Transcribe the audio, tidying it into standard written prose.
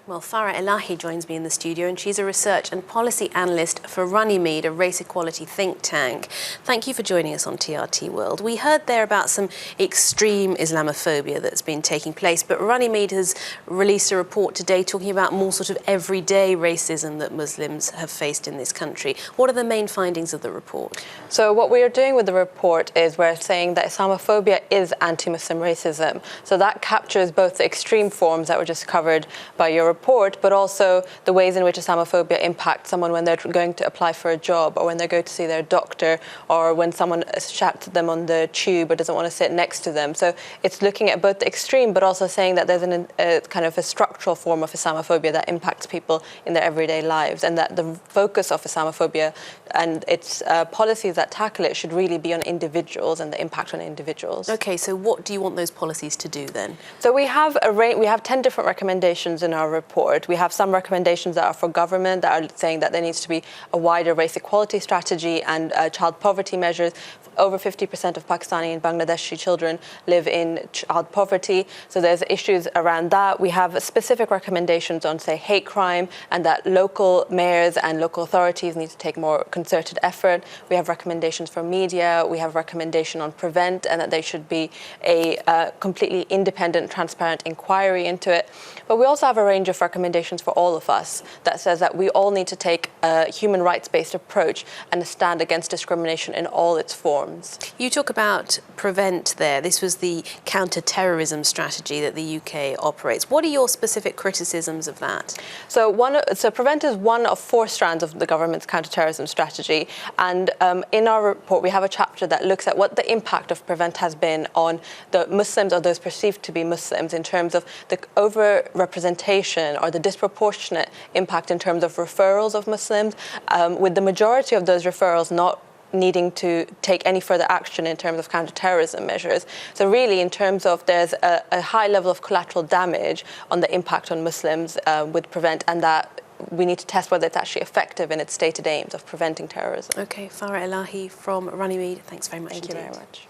Well, Farah Elahi joins me in the studio, and she's a research and policy analyst for Runnymede, a race equality think tank. Thank you for joining us on TRT World. We heard there about some extreme Islamophobia that's been taking place, but Runnymede has released a report today talking about more sort of everyday racism that Muslims have faced in this country. What are the main findings of the report? So what we are doing with the report is we're saying that Islamophobia is anti-Muslim racism. So that captures both the extreme forms that were just covered by your report, but also the ways in which Islamophobia impacts someone when they're going to apply for a job, or when they go to see their doctor, or when someone shouts at them on the tube or doesn't want to sit next to them. So it's looking at both the extreme, but also saying that there's a kind of a structural form of Islamophobia that impacts people in their everyday lives, and that the focus of Islamophobia and its policies that tackle it should really be on individuals and the impact on individuals. Okay, so what do you want those policies to do then? So we have 10 different recommendations in our report. We have some recommendations that are for government, that are saying that there needs to be a wider race equality strategy and child poverty measures. Over 50% of Pakistani and Bangladeshi children live in child poverty, so there's issues around that. We have specific recommendations on, say, hate crime, and that local mayors and local authorities need to take more concerted effort. We have recommendations for media. We have recommendation on prevent, and that there should be a completely independent, transparent inquiry into it. But we also have a range of recommendations for all of us that says that we all need to take a human rights-based approach and stand against discrimination in all its forms. You talk about prevent there. This was the counter-terrorism strategy that the UK operates. What are your specific criticisms of that? So prevent is one of 4 strands of the government's counter-terrorism strategy. And in our report, we have a chapter that looks at what the impact of prevent has been on the Muslims, or those perceived to be Muslims, in terms of the over-representation or the disproportionate impact in terms of referrals of Muslims, with the majority of those referrals not needing to take any further action in terms of counter-terrorism measures. So really, in terms of there's a high level of collateral damage on the impact on Muslims with prevent, and that we need to test whether it's actually effective in its stated aims of preventing terrorism. Okay, Farah Elahi from Runnymede, thanks very much. Thank you very much.